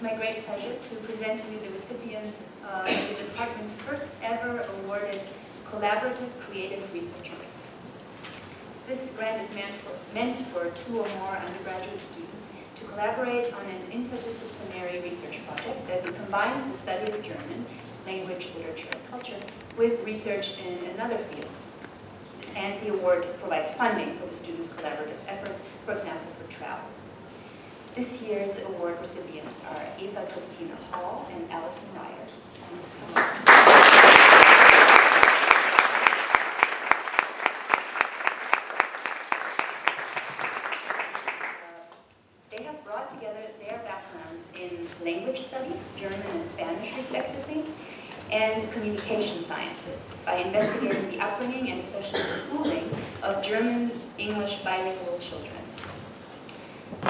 my great pleasure to present to you the recipients of the department's first ever awarded Collaborative Creative Research Grant. This grant is meant for 2 or more undergraduate students to collaborate on an interdisciplinary research project that combines the study of German, language, literature, and culture with research in another field. And the award provides funding for the students' collaborative efforts, for example, for travel. This year's award recipients are Eva-Christine and Allyson Reyer. They have brought together their backgrounds in language studies, German and Spanish respectively, and communication sciences by investigating the upbringing and especially schooling of German-English bilingual children.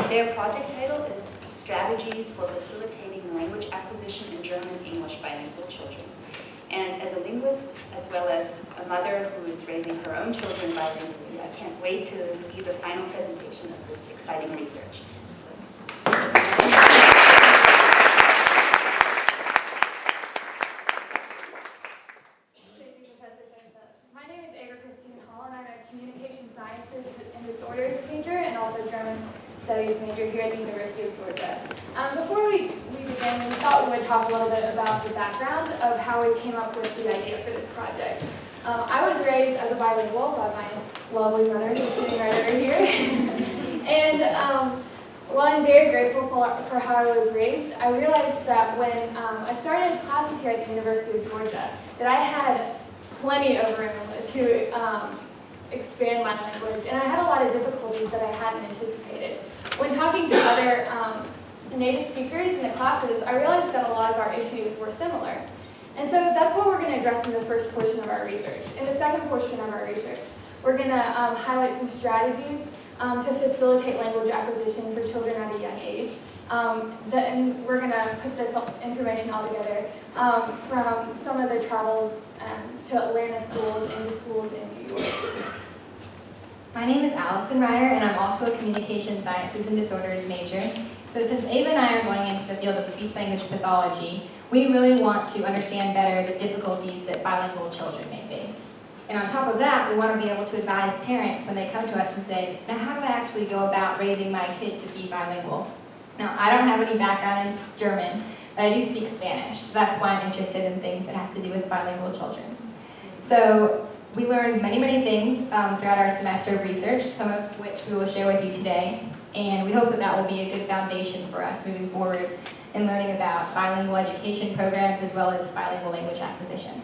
Their project title is Strategies for Facilitating Language Acquisition in German-English Bilingual Children. And as a linguist, as well as a mother who is raising her own children bilingually, I can't wait to see the final presentation of this exciting research. My name is Eva-Christine, and I'm a Communication Sciences and Disorders major and also German Studies major here at the University of Georgia. Before we begin, we thought we would talk a little bit about the background of how we came up with the idea for this project. I was raised as a bilingual by my lovely mother, who's sitting right over here. And while I'm very grateful for how I was raised, I realized that when I started classes here at the University of Georgia, that I had plenty of room to expand my language, and I had a lot of difficulties that I hadn't anticipated. When talking to other native speakers in the classes, I realized that a lot of our issues were similar. And so that's what we're going to address in the first portion of our research. In the second portion of our research, we're going to highlight some strategies to facilitate language acquisition for children at a young age. And we're going to put this information all together from some of the travels to Atlanta schools and to schools in New York. My name is Allyson Reyer, and I'm also a Communication Sciences and Disorders major. So since Eva and I are going into the field of speech-language pathology, we really want to understand better the difficulties that bilingual children may face. And on top of that, we want to be able to advise parents when they come to us and say, now how do I actually go about raising my kid to be bilingual? Now, I don't have any background in German, but I do speak Spanish, so that's why I'm interested in things that have to do with bilingual children. So we learned many, many things throughout our semester of research, some of which we will share with you today, and we hope that that will be a good foundation for us moving forward in learning about bilingual education programs as well as bilingual language acquisition.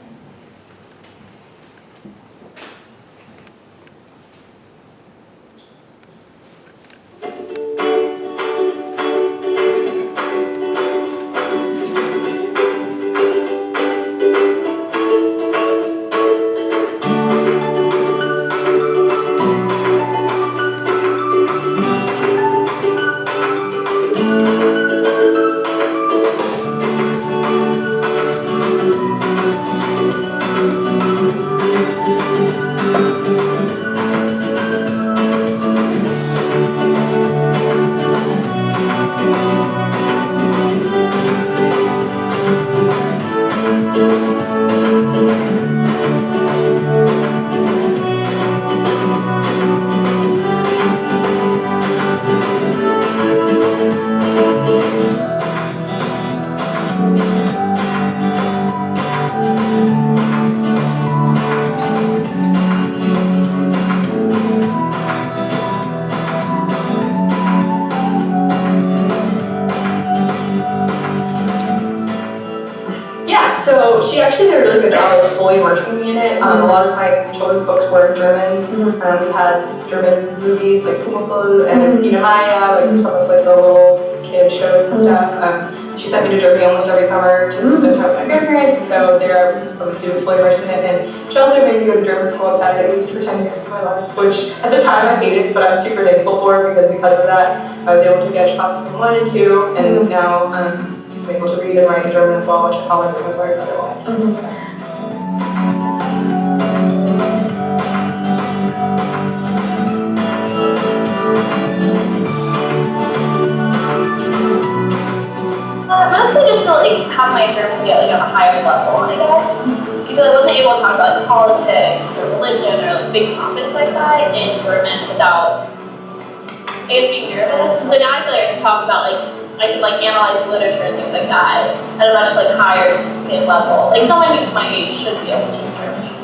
So she actually did a really good job of fully immersing me in it. A lot of my children's books were in German. We had German movies like Pumuckl and Maya, like some of like the little kid shows and stuff. She sent me to Germany almost every summer to spend time with my grandparents, and so there obviously was fully immersed in it. And she also made me go to German school outside at least for 10 years of my life, which at the time I hated, but I'm super thankful for because of that, I was able to get shops I wanted to, and now I'm able to read and write in German as well, which I probably would have learned otherwise. higher level, I guess. Because I wasn't able to talk about politics or religion or like big topics like that in German without being nervous. And so now I feel like I can talk about I can analyze literature and things like that at a much higher sophisticated level. Like someone who's my age should be able to in Germany.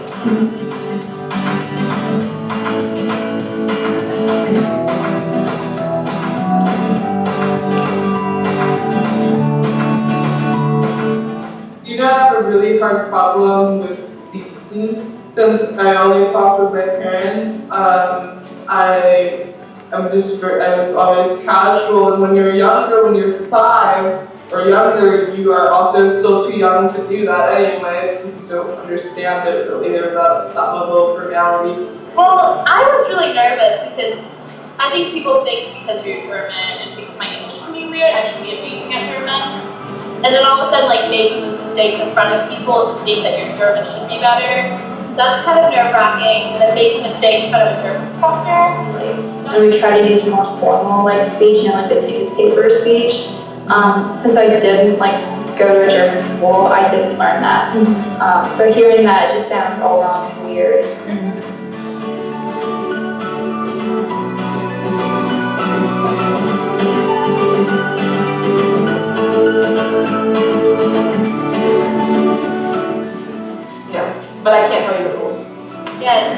You know, I have a really hard problem with season. Since I only talk with my parents, I was always casual, and when you're younger, when you're 5 or younger, you are also still too young to do that anyway, because you don't understand it really, that level of formality. Well, I was really nervous because I think people think because you're German and because my English can be weird, I should be amazing at German. And then all of a sudden, making those mistakes in front of people and think that your German should be better, that's kind of nerve-wracking. And then making mistakes in front of a German professor, and we try to use more formal speech and the newspaper speech. Since I didn't go to a German school, I didn't learn that. So hearing that, it just sounds all wrong and weird. But I can't tell you the rules. yes,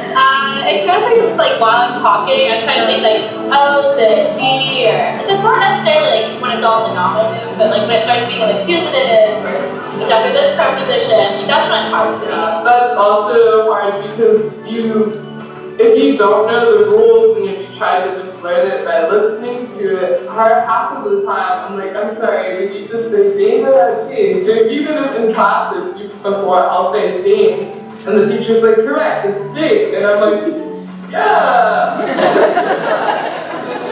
it's mostly just while I'm talking, I'm trying to think oh, is it D or, so it's not necessarily when it's all in the nominative, but when it starts being accusative or it's after this preposition, that's when it's hard for me. That's also hard because if you don't know the rules and if you try to just learn it by listening to it, half of the time I'm I'm sorry, did you just say ding or ding? Even if in class before I'll say ding, and the teacher's correct, it's ding, and I'm yeah.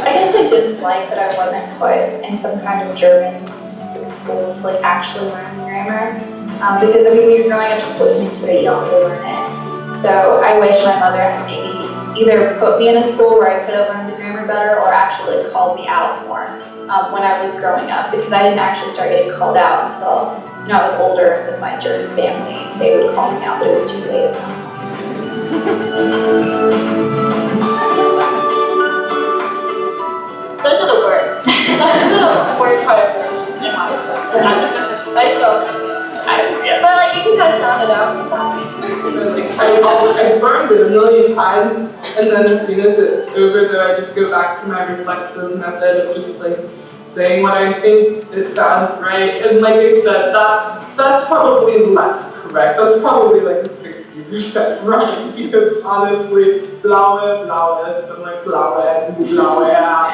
I guess I didn't like that I wasn't put in some kind of German school to actually learn grammar. Because when you're growing up just listening to it, you don't really learn it. So I wish my mother had maybe either put me in a school where I could have learned the grammar better or actually called me out more when I was growing up, because I didn't actually start getting called out until I was older with my German family. They would call me out, but it was too late. Those are the worst. That's the worst part of learning in my life. I still but you can kind of sound it out sometimes. I've learned it a million times, and then as soon as it's over, though, I just go back to my reflexive method of just saying what I think it sounds right. And like I said, that's probably less correct. That's probably a 60% right, because honestly, blaue, blaues, and blaue and blaue, yeah.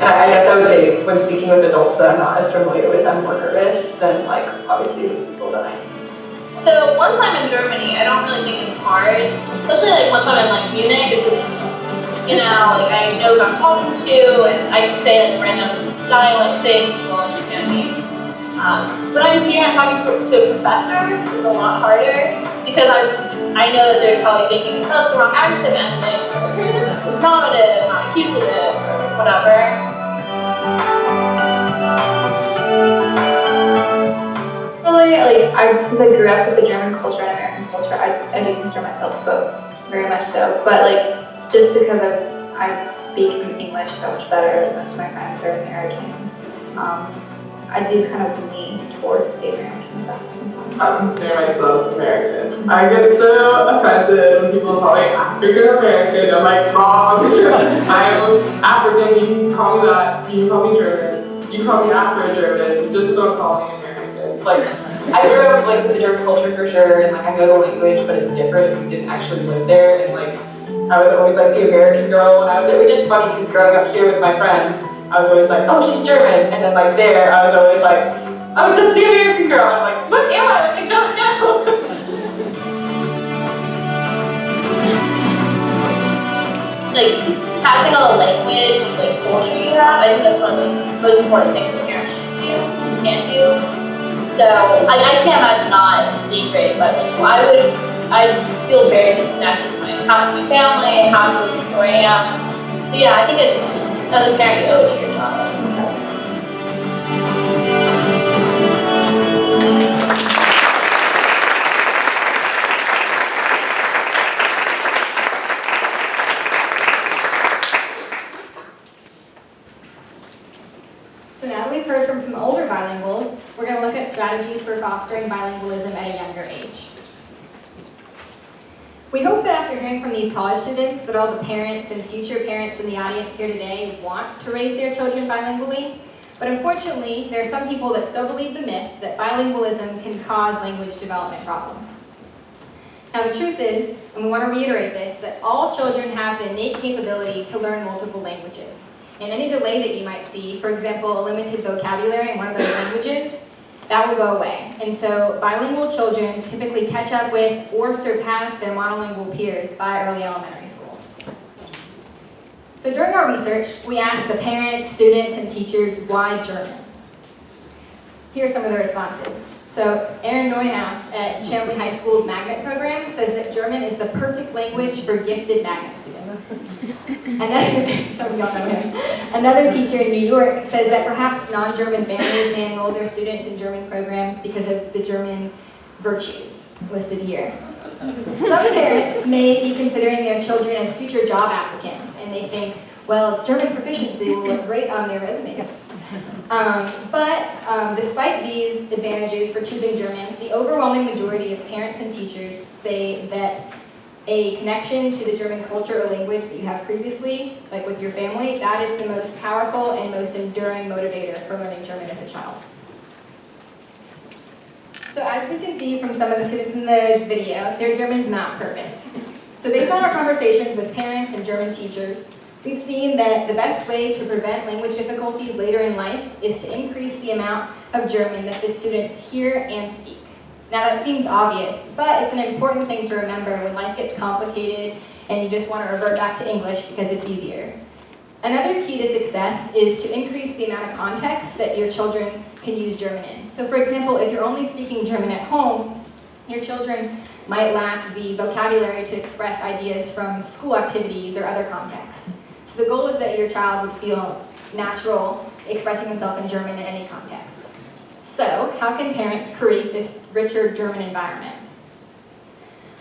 I guess I would say when speaking with adults that I'm not as familiar with, I'm more nervous than obviously with people that I am. So once I'm in Germany, I don't really think it's hard. Especially once I'm in Munich, it's just, I know who I'm talking to, and I can say random dialect things, people will understand me. When I'm here, I'm talking to a professor, it's a lot harder, because I know that they're probably thinking, oh, it's the wrong adjective ending, or nominative, not accusative, or whatever. Really, since I grew up with the German culture and American culture, I do consider myself both, very much so. But just because I speak English so much better, most of my friends are American, I do kind of lean towards the American side sometimes. I consider myself American. I get so offended when people call me African American. I'm wrong. I'm African, you can call me that. You can call me German. You call me Afro-German. Just don't call me American. It's I grew up with the German culture for sure, and I know the language, but it's different if you didn't actually live there. And I was always the American girl when I was there, which is funny because growing up here with my friends, I was always oh, she's German, and then there, I was always oh, that's the American girl. And I'm what am I? I don't know. Passing on the language, culture you have, I think that's one of the most important things that parents should do and can do. do. So I can't imagine not being raised bilingual. I feel very disconnected to half of my family, half of who I am. But yeah, I think it's as a parent you owe it to your child. So now that we've heard from some older bilinguals, we're going to look at strategies for fostering bilingualism at a younger age. We hope that after hearing from these college students that all the parents and future parents in the audience here today want to raise their children bilingually, but unfortunately, there are some people that still believe the myth that bilingualism can cause language development problems. Now the truth is, and we want to reiterate this, that all children have the innate capability to learn multiple languages. And any delay that you might see, for example, a limited vocabulary in one of those languages, that will go away. And so bilingual children typically catch up with or surpass their monolingual peers by early elementary school. So during our research, we asked the parents, students, and teachers why German. Here are some of the responses. So Aaron Neuhaus at Chambly High School's magnet program says that German is the perfect language for gifted magnet students. Some of y'all know him. Another teacher in New York says that perhaps non-German families may enroll their students in German programs because of the German virtues listed here. Some parents may be considering their children as future job applicants, and they think, well, German proficiency will look great on their resumes. But despite these advantages for choosing German, the overwhelming majority of parents and teachers say that a connection to the German culture or language that you have previously, like with your family, that is the most powerful and most enduring motivator for learning German as a child. So as we can see from some of the students in the video, their German's not perfect. So based on our conversations with parents and German teachers, we've seen that the best way to prevent language difficulties later in life is to increase the amount of German that the students hear and speak. Now that seems obvious, but it's an important thing to remember when life gets complicated and you just want to revert back to English because it's easier. Another key to success is to increase the amount of context that your children can use German in. So for example, if you're only speaking German at home, your children might lack the vocabulary to express ideas from school activities or other contexts. So the goal is that your child would feel natural expressing himself in German in any context. So, how can parents create this richer German environment?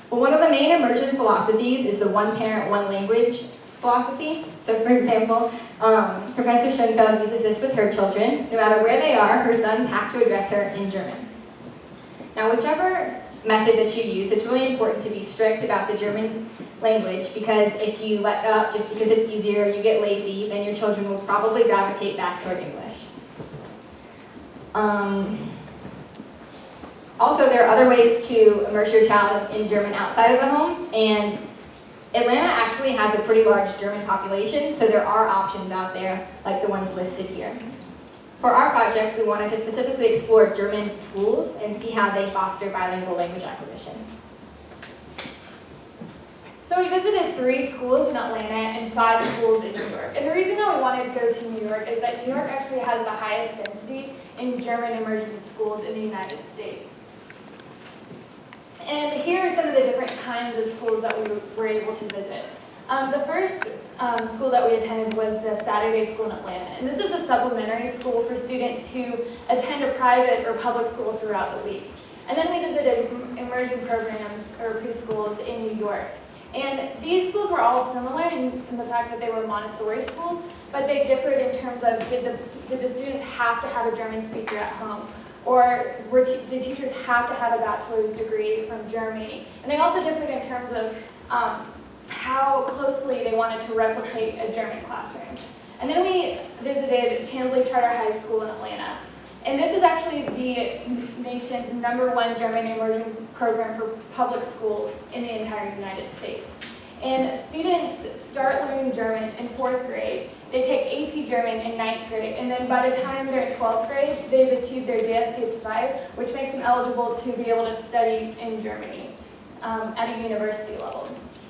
Well, one of the main emergent philosophies is the one parent, one language philosophy. So for example, Professor Schoenfeld uses this with her children. No matter where they are, her sons have to address her in German. Now, whichever method that you use, it's really important to be strict about the German language, because if you let up just because it's easier, you get lazy, then your children will probably gravitate back toward English. Also, there are other ways to immerse your child in German outside of the home, and Atlanta actually has a pretty large German population, so there are options out there like the ones listed here. For our project, we wanted to specifically explore German schools and see how they foster bilingual language acquisition. So we visited 3 schools in Atlanta and 5 schools in New York. And the reason that we wanted to go to New York is that New York actually has the highest density in German immersion schools in the United States. And here are some of the different kinds of schools that we were able to visit. The first school that we attended was the Saturday School in Atlanta. And this is a supplementary school for students who attend a private or public school throughout the week. And then we visited immersion programs or preschools in New York. And these schools were all similar in the fact that they were Montessori schools, but they differed in terms of did the students have to have a German speaker at home? Or did teachers have to have a bachelor's degree from Germany? And they also differed in terms of how closely they wanted to replicate a German classroom. And then we visited Chambly Charter High School in Atlanta. And this is actually the nation's #1 German immersion program for public schools in the entire United States. And students start learning German in 4th grade. They take AP German in 9th grade, and then by the time they're in 12th grade, they've achieved their DSD-2, which makes them eligible to be able to study in Germany at a university level.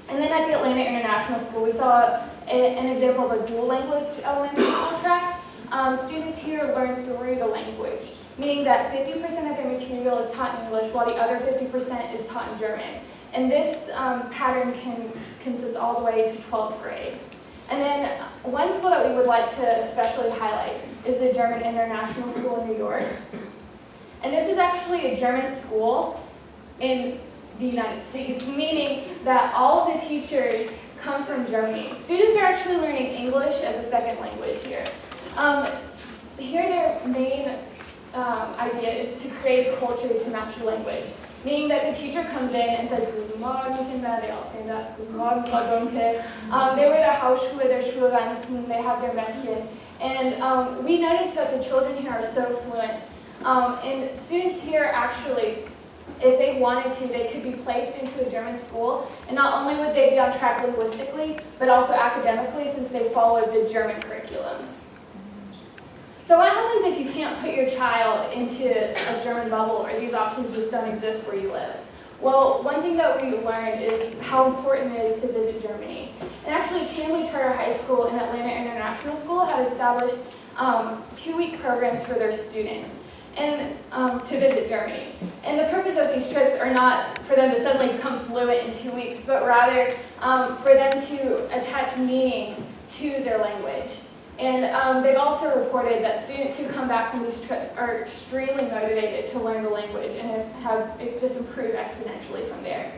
And then at the Atlanta International School, we saw an example of a dual language elementary school track. students here learn through the language, meaning that 50% of their material is taught in English while the other 50% is taught in German. And this pattern can consist all the way to 12th grade. And then one school that we would like to especially highlight is the German International School in New York. And this is actually a German school in the United States, meaning that all of the teachers come from Germany. Students are actually learning English as a second language here. Here their main idea is to create a culture to match the language, meaning that the teacher comes in and says, Guten Morgen, Kinder, they all stand up, Guten Morgen, Frau Dunke. They wear their Hausschuhe, their Schulranzen, they have their Mäppchen. And we noticed that the children here are so fluent. And students here actually, if they wanted to, they could be placed into a German school, and not only would they be on track linguistically, but also academically since they followed the German curriculum. So what happens if you can't put your child into a German bubble or these options just don't exist where you live? Well, one thing that we learned is how important it is to visit Germany. And actually, Chamblee Charter High School and Atlanta International School have established 2-week programs for their students and to visit Germany. And the purpose of these trips are not for them to suddenly become fluent in 2 weeks, but rather for them to attach meaning to their language. And they've also reported that students who come back from these trips are extremely motivated to learn the language and have it just improved exponentially from there.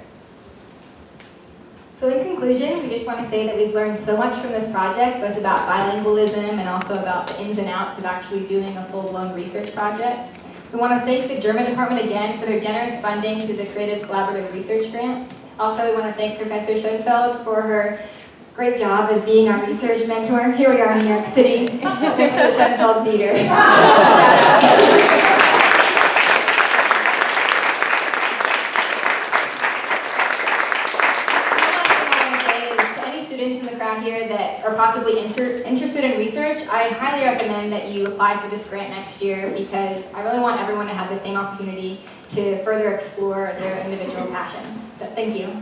So in conclusion, we just want to say that we've learned so much from this project, both about bilingualism and also about the ins and outs of actually doing a full-blown research project. We want to thank the German department again for their generous funding through the Creative Collaborative Research Grant. Also, we want to thank Professor Schoenfeld for her great job as being our research mentor. Here we are in New York City, next to the Schoenfeld Theater. Here that are possibly interested in research, I highly recommend that you apply for this grant next year because I really want everyone to have the same opportunity to further explore their individual passions. So thank you.